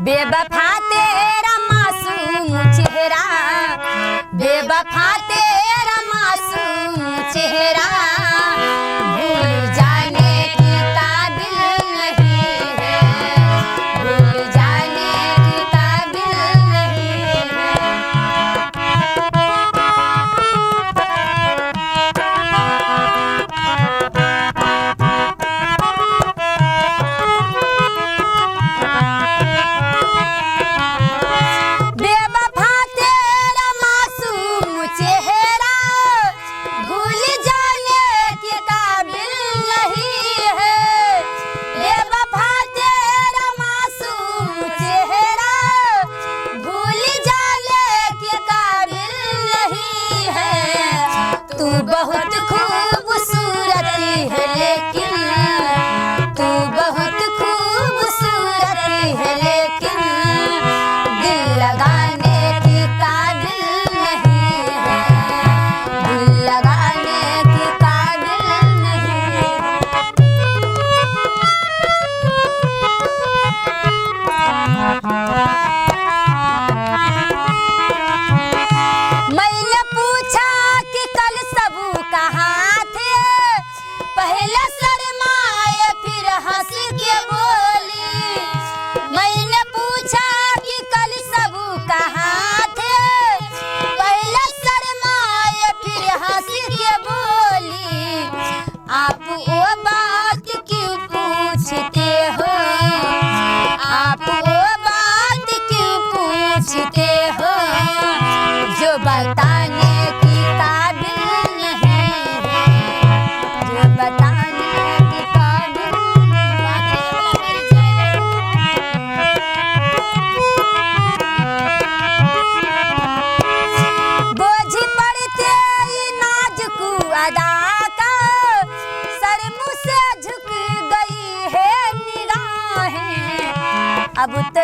बेवफा तेरा मासूम चेहरा, बेवफा तेरा मासूम चेहरा भूल जाने की काबिल नहीं है, भूल जाने की काबिल नहीं है। बेवफा तेरा मासूम चेहरा भूल जाने के काबिल नहीं है, बेवफा तेरा मासूम चेहरा भूल जाने के काबिल नहीं है। तू बहुत खूबसूरत है लेकिन, तू बहुत खूबसूरत है लेकिन दिल लगाने की काबिल नहीं है, दिल लगाने की काबिल नहीं है। मैंने पूछा कि कल सब कहाँ थे, पहले शर्माए फिर हंस के बोली। मैंने पूछा कि कल सब कहाँ थे, पहले शर्माए फिर हंस के बोली। आप वो बात क्यों पूछते हो, आप वो बात क्यों पूछते हो जो बताने की काबिल नहीं है, जो बताने की काबिल बोझ पड़ते ही नाजुक अदा का, सर मुँह से झुक गई है निगाहें। अब तो